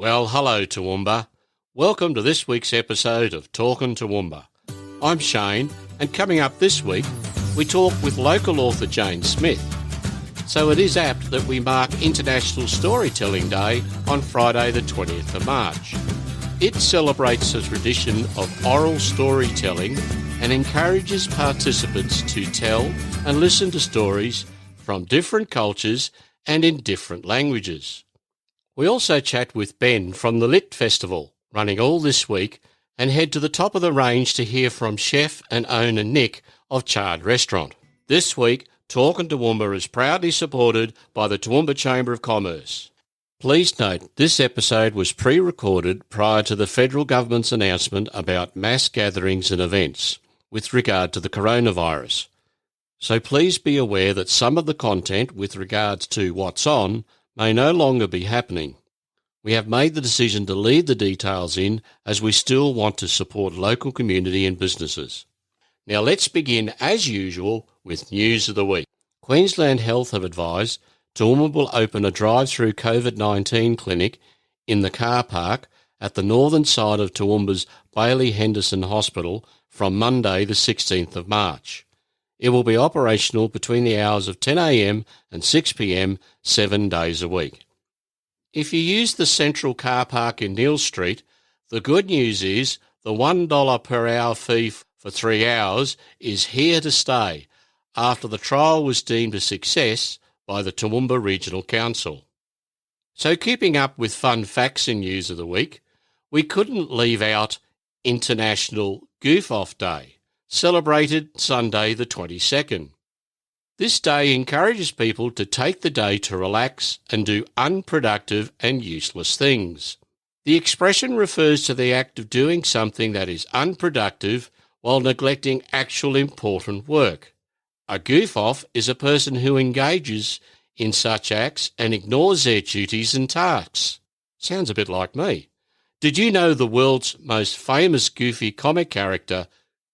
Well, hello Toowoomba. Welcome to this week's episode of Talkin Toowoomba. I'm Shane, and coming up this week, we talk with local author Jane Smith. So it is apt that we mark International Storytelling Day on Friday the 20th of March. It celebrates a tradition of oral storytelling and encourages participants to tell and listen to stories from different cultures and in different languages. We also chat with Ben from the Lit Festival, running all this week, and head to the top of the range to hear from chef and owner Nic of Charred Restaurant. This week, Talkin Toowoomba is proudly supported by the Toowoomba Chamber of Commerce. Please note, this episode was pre-recorded prior to the federal government's announcement about mass gatherings and events with regard to the coronavirus. So please be aware that some of the content with regards to what's on may no longer be happening. We have made the decision to leave the details in as we still want to support local community and businesses. Now let's begin, as usual, with news of the week. Queensland Health have advised Toowoomba will open a drive-through COVID-19 clinic in the car park at the northern side of Toowoomba's Bailey Henderson Hospital from Monday the 16th of March. It will be operational between the hours of 10 a.m. and 6 p.m. 7 days a week. If you use the central car park in Neil Street, the good news is the $1 per hour fee for 3 hours is here to stay after the trial was deemed a success by the Toowoomba Regional Council. So keeping up with fun facts and news of the week, we couldn't leave out International Goof Off Day, celebrated Sunday the 22nd. This day encourages people to take the day to relax and do unproductive and useless things. The expression refers to the act of doing something that is unproductive while neglecting actual important work. A goof-off is a person who engages in such acts and ignores their duties and tasks. Sounds a bit like me. Did you know the world's most famous goofy comic character,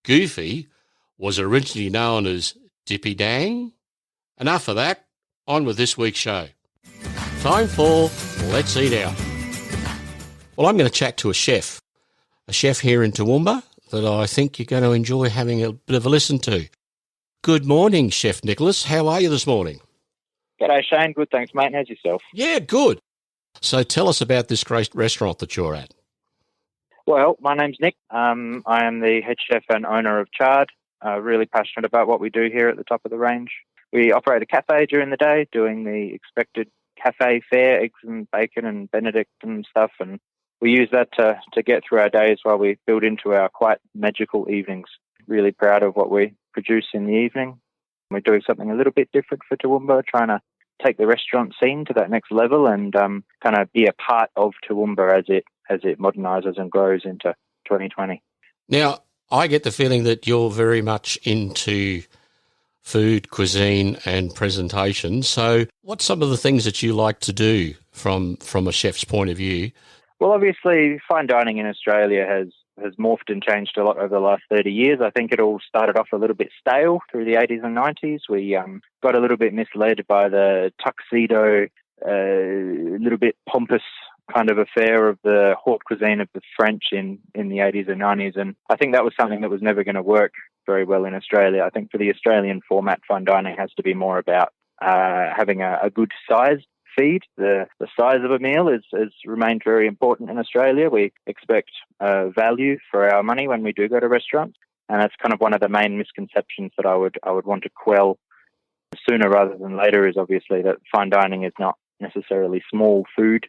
Goofy, was originally known as Dippy Dang? Enough of that. On with this week's show. Time for Let's Eat Out. Well, I'm going to chat to a chef here in Toowoomba that I think you're going to enjoy having a bit of a listen to. Good morning, Chef Nicholas. How are you this morning? G'day, Shane. Good, thanks, mate. How's yourself? Yeah, good. So tell us about this great restaurant that you're at. Well, my name's Nic. I am the head chef and owner of Charred. Really passionate about what we do here at the top of the range. We operate a cafe during the day, doing the expected cafe fare, eggs and bacon and Benedict and stuff, and we use that to get through our days while we build into our quite magical evenings. Really proud of what we produce in the evening. We're doing something a little bit different for Toowoomba, trying to take the restaurant scene to that next level and kind of be a part of Toowoomba as it modernises and grows into 2020. Now, I get the feeling that you're very much into food, cuisine and presentation. So what's some of the things that you like to do from a chef's point of view? Well, obviously, fine dining in Australia has morphed and changed a lot over the last 30 years. I think it all started off a little bit stale through the 80s and 90s. We got a little bit misled by the tuxedo, little bit pompous kind of affair of the haute cuisine of the French in the 80s and 90s. And I think that was something that was never going to work very well in Australia. I think for the Australian format, fine dining has to be more about having a good size feed. The size of a meal has remained very important in Australia. We expect value for our money when we do go to restaurants. And that's kind of one of the main misconceptions that I would want to quell sooner rather than later, is obviously that fine dining is not necessarily small food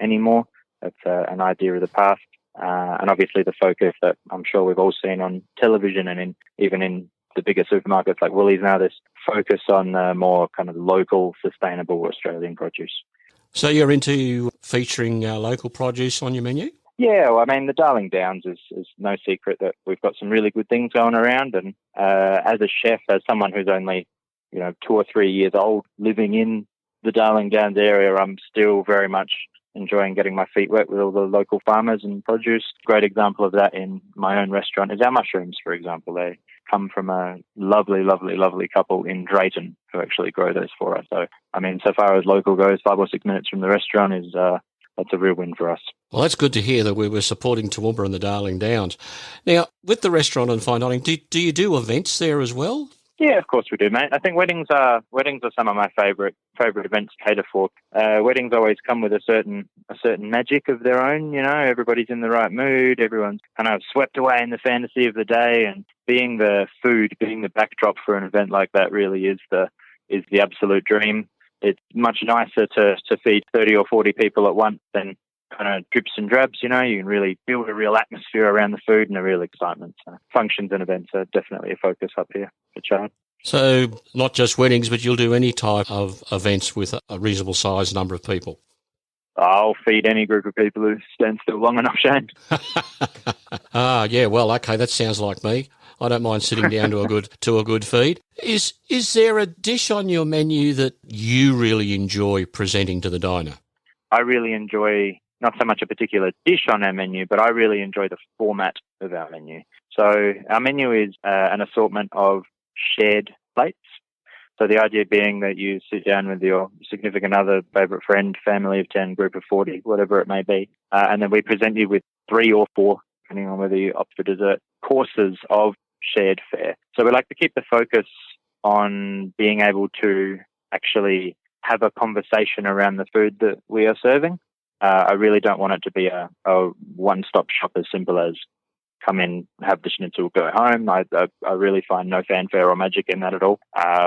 anymore. That's an idea of the past. And obviously the focus that I'm sure we've all seen on television and even in the bigger supermarkets like Woolies now, this focus on more kind of local, sustainable Australian produce. So you're into featuring local produce on your menu? Yeah, well, I mean, the Darling Downs is no secret that we've got some really good things going around. And as a chef, as someone who's only 2 or 3 years old living in the Darling Downs area, I'm still very much enjoying getting my feet wet with all the local farmers and produce. Great example of that in my own restaurant is our mushrooms, for example. They come from a lovely, lovely, lovely couple in Drayton who actually grow those for us. So, I mean, so far as local goes, 5 or 6 minutes from the restaurant is that's a real win for us. Well, that's good to hear that we were supporting Toowoomba and the Darling Downs. Now, with the restaurant and fine dining, do you do events there as well? Yeah, of course we do, mate. I think weddings are some of my favourite events to cater for. Weddings always come with a certain magic of their own. You know, everybody's in the right mood. Everyone's kind of swept away in the fantasy of the day, and being the backdrop for an event like that really is the absolute dream. It's much nicer to feed 30 or 40 people at once than kind of drips and drabs. You know, you can really build a real atmosphere around the food and a real excitement. So functions and events are definitely a focus up here for Charred. So not just weddings, but you'll do any type of events with a reasonable size number of people? I'll feed any group of people who stand still long enough, Shane. Yeah, well, okay, that sounds like me. I don't mind sitting down to a good feed. Is there a dish on your menu that you really enjoy presenting to the diner? I really enjoy not so much a particular dish on our menu, but I really enjoy the format of our menu. So our menu is an assortment of shared plates. So the idea being that you sit down with your significant other, favourite friend, family of 10, group of 40, whatever it may be, and then we present you with 3 or 4, depending on whether you opt for dessert, courses of shared fare. So we like to keep the focus on being able to actually have a conversation around the food that we are serving. I really don't want it to be a one-stop shop as simple as come in, have the schnitzel, go home. I really find no fanfare or magic in that at all.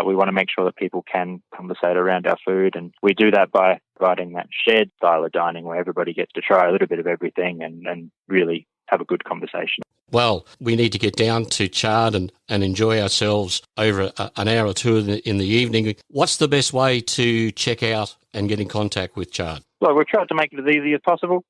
We want to make sure that people can conversate around our food, and we do that by providing that shared style of dining where everybody gets to try a little bit of everything and really have a good conversation. Well, we need to get down to Charred and enjoy ourselves over an hour or two in the evening. What's the best way to check out and get in contact with Charred? Well, we've tried to make it as easy as possible.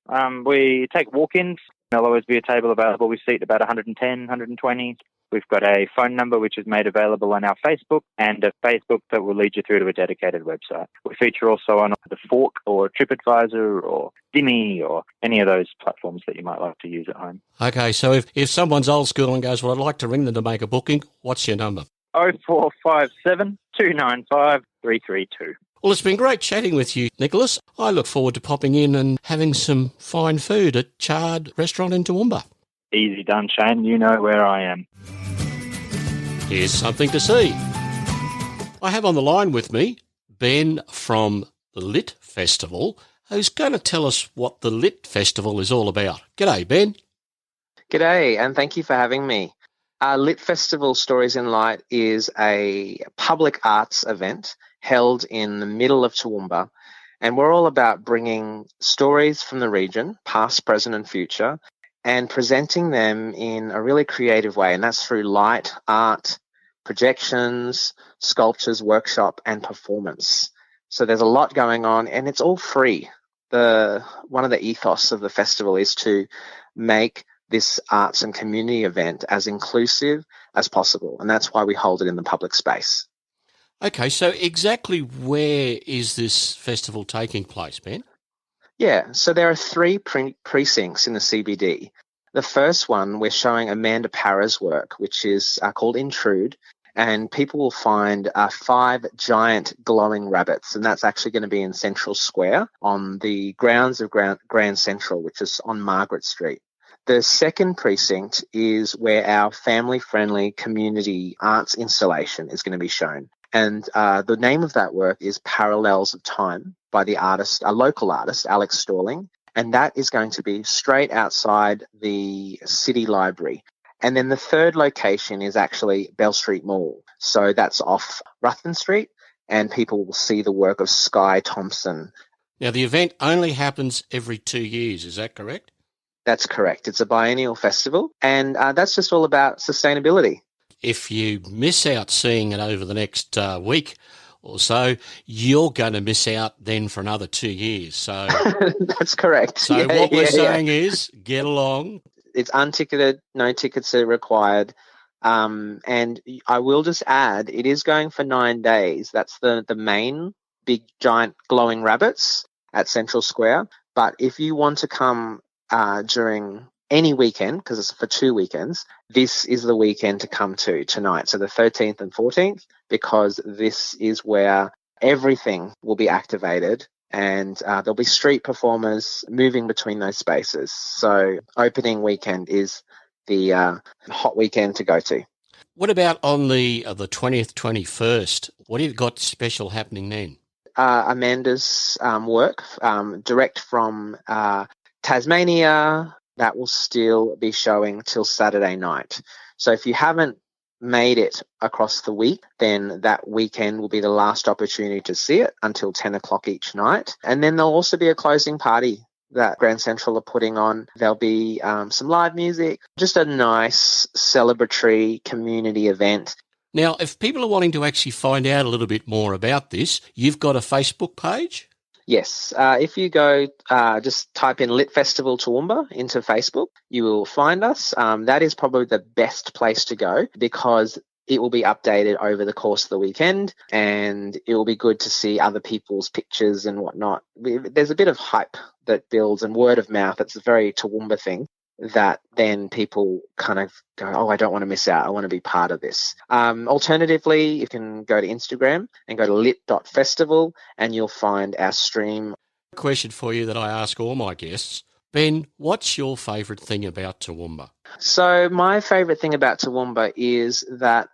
We take walk-ins. There'll always be a table available. We seat about 110, 120. We've got a phone number which is made available on our Facebook, and a Facebook that will lead you through to a dedicated website. We feature also on the Fork or TripAdvisor or Dimmy or any of those platforms that you might like to use at home. Okay, so if someone's old school and goes, well, I'd like to ring them to make a booking, what's your number? 0457 295 332. Well, it's been great chatting with you, Nicholas. I look forward to popping in and having some fine food at Charred Restaurant in Toowoomba. Easy done, Shane. You know where I am. Here's something to see. I have on the line with me Ben from the Lit Festival, who's going to tell us what the Lit Festival is all about. G'day, Ben. G'day, and thank you for having me. Lit Festival Stories in Light is a public arts event held in the middle of Toowoomba, and we're all about bringing stories from the region, past, present and future, and presenting them in a really creative way, and that's through light, art, projections, sculptures, workshop and performance. So there's a lot going on, and it's all free. One of the ethos of the festival is to make this arts and community event as inclusive as possible, and that's why we hold it in the public space. Okay, so exactly where is this festival taking place, Ben? Yeah, so there are 3 precincts in the CBD. The first one, we're showing Amanda Parra's work, which is called Intrude, and people will find 5 giant glowing rabbits, and that's actually going to be in Central Square on the grounds of Grand Central, which is on Margaret Street. The second precinct is where our family-friendly community arts installation is going to be shown. And the name of that work is Parallels of Time by a local artist, Alex Stalling. And that is going to be straight outside the City Library. And then the third location is actually Bell Street Mall. So that's off Ruthven Street, and people will see the work of Skye Thompson. Now, the event only happens every 2 years, is that correct? That's correct. It's a biennial festival, and that's just all about sustainability. If you miss out seeing it over the next week or so, you're going to miss out then for another 2 years. So that's correct. So what we're saying is get along. It's unticketed, no tickets are required. And I will just add, it is going for 9 days. That's the main big giant glowing rabbits at Central Square. But if you want to come during any weekend, because it's for 2 weekends, this is the weekend to come to tonight. So the 13th and 14th, because this is where everything will be activated and there'll be street performers moving between those spaces. So opening weekend is the hot weekend to go to. What about on the 20th, 21st? What have you got special happening then? Amanda's work, direct from Tasmania, that will still be showing till Saturday night. So if you haven't made it across the week, then that weekend will be the last opportunity to see it until 10 o'clock each night. And then there'll also be a closing party that Grand Central are putting on. There'll be some live music, just a nice celebratory community event. Now, if people are wanting to actually find out a little bit more about this, you've got a Facebook page? Yes. If you go, just type in Lit Festival Toowoomba into Facebook, you will find us. That is probably the best place to go because it will be updated over the course of the weekend and it will be good to see other people's pictures and whatnot. There's a bit of hype that builds and word of mouth. It's a very Toowoomba thing that then people kind of go, oh, I don't want to miss out. I want to be part of this. Alternatively, you can go to Instagram and go to lit.festival and you'll find our stream. Question for you that I ask all my guests. Ben, what's your favourite thing about Toowoomba? So my favourite thing about Toowoomba is that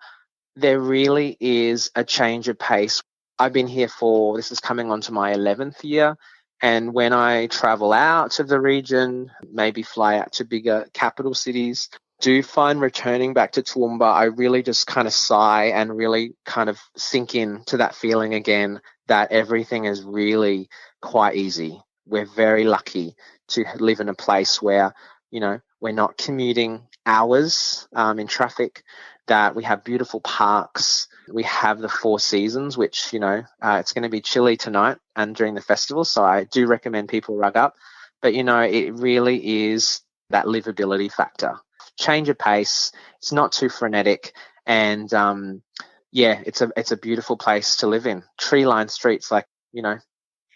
there really is a change of pace. I've been here this is coming on to my 11th year. And when I travel out to the region, maybe fly out to bigger capital cities, do find returning back to Toowoomba, I really just kind of sigh and really kind of sink in to that feeling again that everything is really quite easy. We're very lucky to live in a place where, we're not commuting hours in traffic, that we have beautiful parks. We have the Four Seasons, which, it's going to be chilly tonight and during the festival. So I do recommend people rug up. But, it really is that livability factor. Change of pace. It's not too frenetic. And, it's a beautiful place to live in. Tree-lined streets,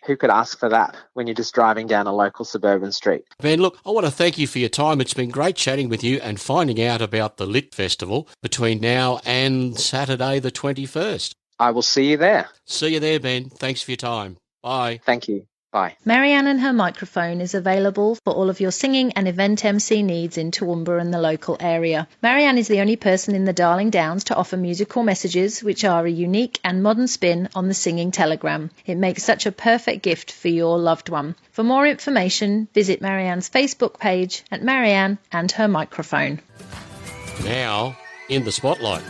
who could ask for that when you're just driving down a local suburban street? Ben, look, I want to thank you for your time. It's been great chatting with you and finding out about the Lit Festival between now and Saturday the 21st. I will see you there. See you there, Ben. Thanks for your time. Bye. Thank you. Bye. Marianne and her microphone is available for all of your singing and event MC needs in Toowoomba and the local area. Marianne is the only person in the Darling Downs to offer musical messages which are a unique and modern spin on the singing telegram. It makes such a perfect gift for your loved one. For more information, visit Marianne's Facebook page at Marianne and her microphone. Now, in the spotlight.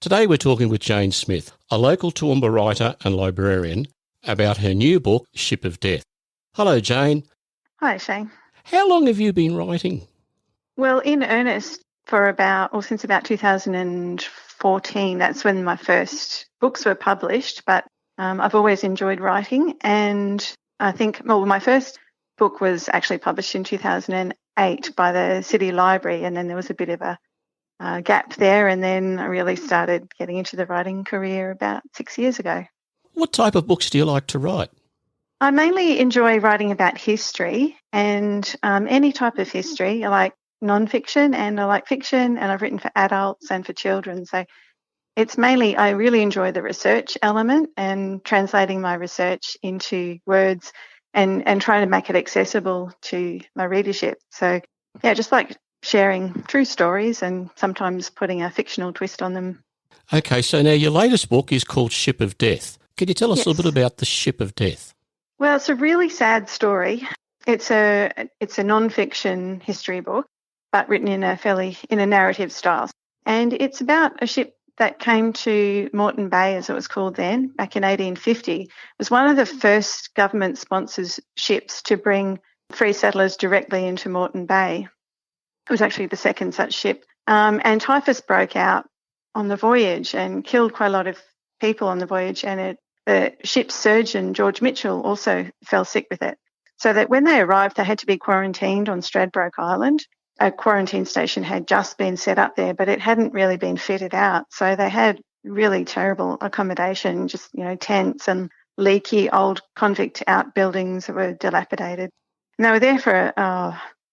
Today we're talking with Jane Smith, a local Toowoomba writer and librarian, about her new book, Ship of Death. Hello, Jane. Hi, Shane. How long have you been writing? Well, in earnest since about 2014. That's when my first books were published, but I've always enjoyed writing. And I think, my first book was actually published in 2008 by the City Library, and then there was a bit of a gap there, and then I really started getting into the writing career about 6 years ago. What type of books do you like to write? I mainly enjoy writing about history and any type of history. I like non-fiction and I like fiction, and I've written for adults and for children. So it's mainly, I really enjoy the research element and translating my research into words and trying to make it accessible to my readership. So, yeah, just like sharing true stories and sometimes putting a fictional twist on them. Okay, so now your latest book is called Ship of Death. Could you tell us Yes. a little bit about the Ship of Death? Well, it's a really sad story. It's a non-fiction history book, but written in a narrative style. And it's about a ship that came to Moreton Bay, as it was called then, back in 1850. It was one of the first government-sponsored ships to bring free settlers directly into Moreton Bay. It was actually the second such ship. And typhus broke out on the voyage and killed quite a lot of people on the voyage, and the ship's surgeon, George Mitchell, also fell sick with it. So that when they arrived, they had to be quarantined on Stradbroke Island. A quarantine station had just been set up there, but it hadn't really been fitted out. So they had really terrible accommodation, just, tents and leaky old convict outbuildings that were dilapidated. And they were there for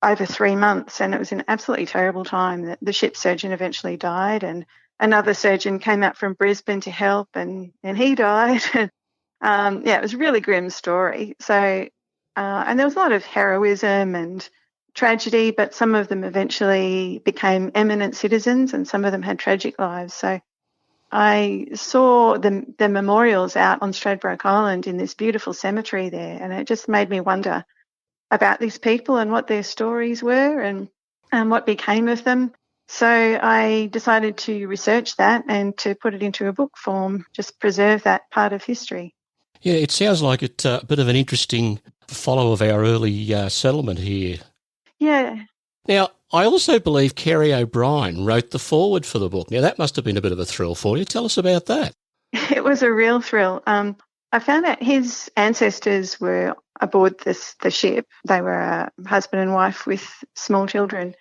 over 3 months, and it was an absolutely terrible time. The ship's surgeon eventually died, and another surgeon came out from Brisbane to help, and he died. Yeah, it was a really grim story. So, and there was a lot of heroism and tragedy, but some of them eventually became eminent citizens and some of them had tragic lives. So I saw the memorials out on Stradbroke Island in this beautiful cemetery there, and it just made me wonder about these people and what their stories were and what became of them. So I decided to research that and to put it into a book form, just preserve that part of history. Yeah, it sounds like it's a bit of an interesting follow of our early settlement here. Yeah. Now, I also believe Kerry O'Brien wrote the foreword for the book. Now, that must have been a bit of a thrill for you. Tell us about that. It was a real thrill. I found out his ancestors were aboard the ship. They were a husband and wife with small children.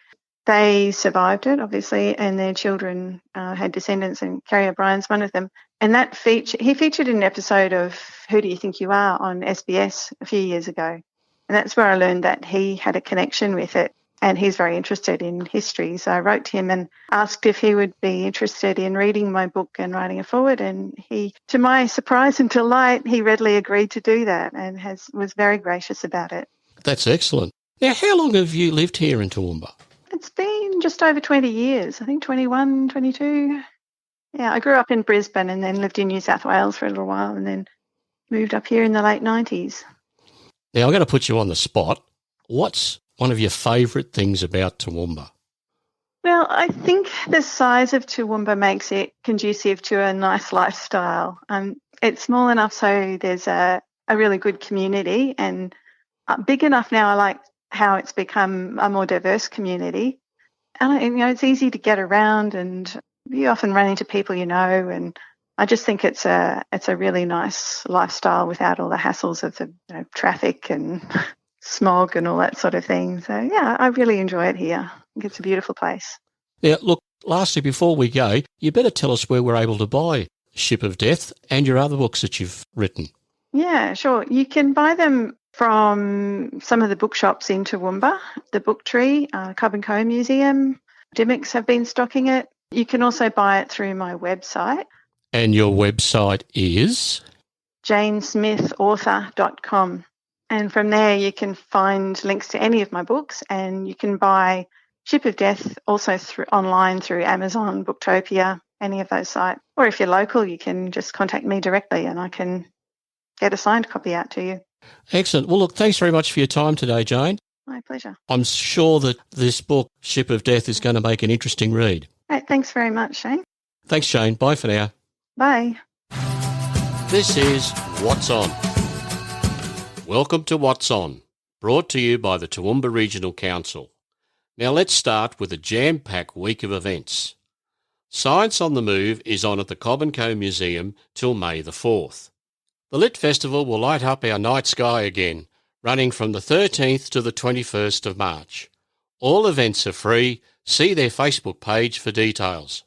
They survived it, obviously, and their children had descendants, and Kerry O'Brien's one of them. And he featured in an episode of Who Do You Think You Are on SBS a few years ago. And that's where I learned that he had a connection with it, and he's very interested in history. So I wrote to him and asked if he would be interested in reading my book and writing a foreword. And he, to my surprise and delight, he readily agreed to do that and was very gracious about it. That's excellent. Now, how long have you lived here in Toowoomba? It's been just over 20 years, I think 21, 22. Yeah, I grew up in Brisbane and then lived in New South Wales for a little while and then moved up here in the late 90s. Now, I'm going to put you on the spot. What's one of your favourite things about Toowoomba? Well, I think the size of Toowoomba makes it conducive to a nice lifestyle. It's small enough so there's a really good community, and big enough now I like how it's become a more diverse community. And, it's easy to get around and you often run into people you know, and I just think it's a really nice lifestyle without all the hassles of the traffic and smog and all that sort of thing. So, yeah, I really enjoy it here. I think it's a beautiful place. Now, look, lastly, before we go, you better tell us where we're able to buy Ship of Death and your other books that you've written. Yeah, sure. You can buy them from some of the bookshops in Toowoomba, the Book Tree, Cobb & Co Museum. Dimmicks have been stocking it. You can also buy it through my website. And your website is? janesmithauthor.com. And from there you can find links to any of my books, and you can buy Ship of Death also online through Amazon, Booktopia, any of those sites. Or if you're local, you can just contact me directly and I can get a signed copy out to you. Excellent. Well, look, thanks very much for your time today, Jane. My pleasure. I'm sure that this book, Ship of Death, is going to make an interesting read. Right, thanks very much, Shane. Thanks, Shane. Bye for now. Bye. This is What's On. Welcome to What's On, brought to you by the Toowoomba Regional Council. Now let's start with a jam-packed week of events. Science on the Move is on at the Cobb & Co Museum till May the 4th. The Lit Festival will light up our night sky again, running from the 13th to the 21st of March. All events are free. See their Facebook page for details.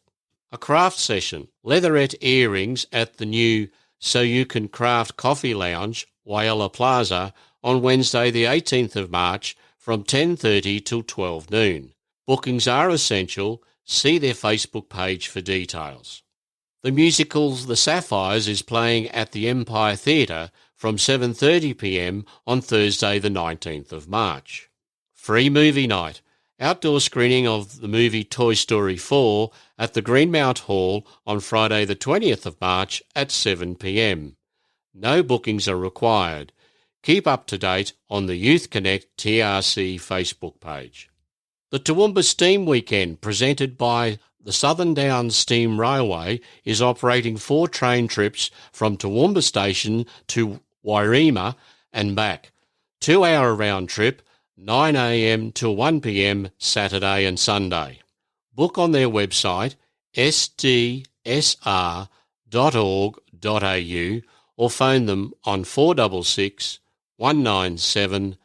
A craft session, leatherette earrings at the new So You Can Craft Coffee Lounge, Whyalla Plaza, on Wednesday the 18th of March from 10:30 till 12 noon. Bookings are essential. See their Facebook page for details. The musicals The Sapphires is playing at the Empire Theatre from 7:30pm on Thursday the 19th of March. Free movie night. Outdoor screening of the movie Toy Story 4 at the Greenmount Hall on Friday the 20th of March at 7pm. No bookings are required. Keep up to date on the Youth Connect TRC Facebook page. The Toowoomba Steam Weekend, presented by the Southern Downs Steam Railway, is operating 4 train trips from Toowoomba Station to Wairima and back. 2-hour round trip, 9am till 1pm Saturday and Sunday. Book on their website sdsr.org.au or phone them on 466 197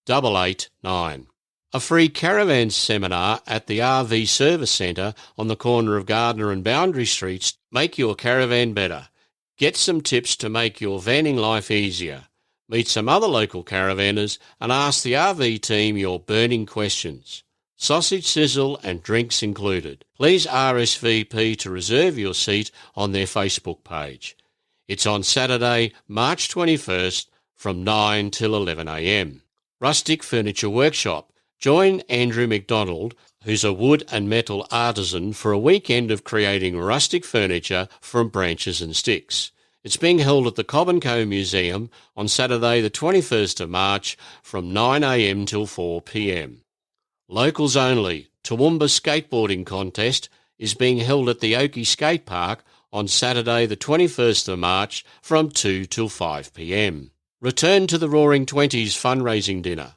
889. A free caravan seminar at the RV Service Centre on the corner of Gardner and Boundary Streets. Make your caravan better. Get some tips to make your vanning life easier. Meet some other local caravanners and ask the RV team your burning questions. Sausage sizzle and drinks included. Please RSVP to reserve your seat on their Facebook page. It's on Saturday, March 21st from 9 till 11 a.m. Rustic Furniture Workshop. Join Andrew McDonald, who's a wood and metal artisan, for a weekend of creating rustic furniture from branches and sticks. It's being held at the Cobb & Co Museum on Saturday the 21st of March from 9 a.m. till 4 p.m. Locals only. Toowoomba Skateboarding Contest is being held at the Oakey Skate Park on Saturday the 21st of March from 2 till 5 p.m. Return to the Roaring Twenties fundraising dinner.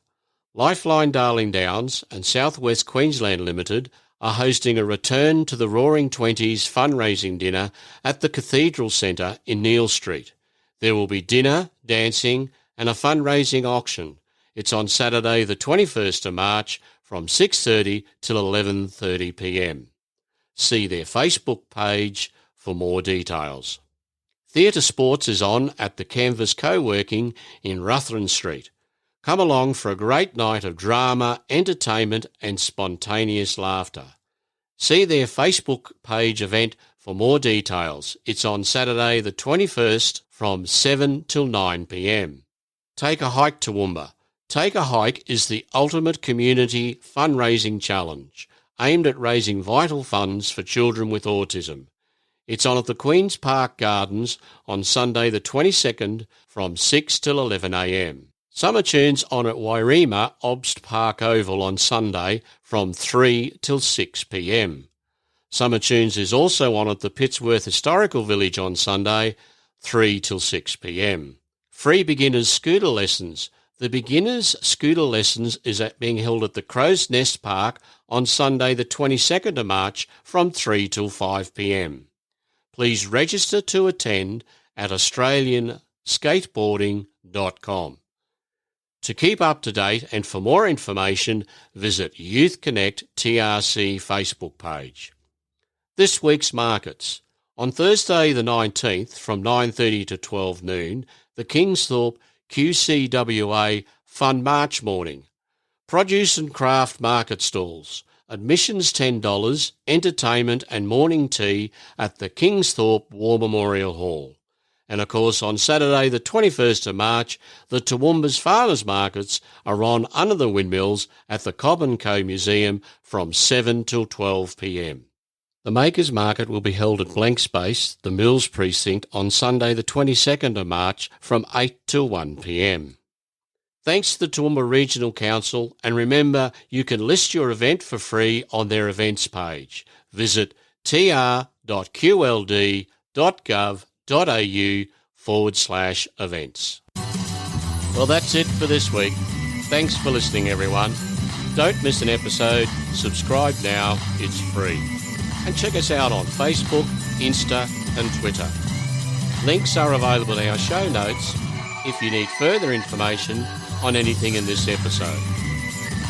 Lifeline Darling Downs and South West Queensland Limited are hosting a Return to the Roaring Twenties fundraising dinner at the Cathedral Centre in Neil Street. There will be dinner, dancing and a fundraising auction. It's on Saturday the 21st of March from 6:30 till 11:30 p.m. See their Facebook page for more details. Theatre Sports is on at the Canvas Co-working in Ruthven Street. Come along for a great night of drama, entertainment and spontaneous laughter. See their Facebook page event for more details. It's on Saturday the 21st from 7 till 9 p.m. Take a Hike Toowoomba. Take a Hike is the ultimate community fundraising challenge aimed at raising vital funds for children with autism. It's on at the Queen's Park Gardens on Sunday the 22nd from 6 till 11 a.m. Summer Tunes on at Wairima Obst Park Oval on Sunday from 3 till 6 p.m. Summer Tunes is also on at the Pittsworth Historical Village on Sunday, 3 till 6 p.m. Free beginners scooter lessons. The beginners scooter lessons is being held at the Crow's Nest Park on Sunday the 22nd of March from 3 till 5 p.m. Please register to attend at australianskateboarding.com. To keep up to date and for more information, visit Youth Connect TRC Facebook page. This week's markets. On Thursday the 19th from 9:30 to 12 noon, the Kingsthorpe QCWA Fun March morning. Produce and craft market stalls. Admissions $10, entertainment and morning tea at the Kingsthorpe War Memorial Hall. And of course on Saturday the 21st of March, the Toowoomba's Farmers Markets are on under the windmills at the Cobb & Co Museum from 7 till 12 p.m. The Makers Market will be held at Blank Space, the Mills Precinct, on Sunday the 22nd of March from 8 till 1 p.m. Thanks to the Toowoomba Regional Council, and remember you can list your event for free on their events page. Visit tr.qld.gov.au/events. Well, that's it for this week. Thanks for listening, everyone. Don't miss an episode. Subscribe now. It's free. And check us out on Facebook, Insta and Twitter. Links are available in our show notes if you need further information on anything in this episode.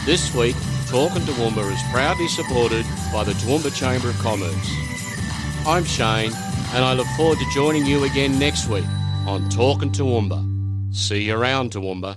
This week, Talkin Toowoomba is proudly supported by the Toowoomba Chamber of Commerce. I'm Shane, and I look forward to joining you again next week on Talkin Toowoomba. See you around, Toowoomba.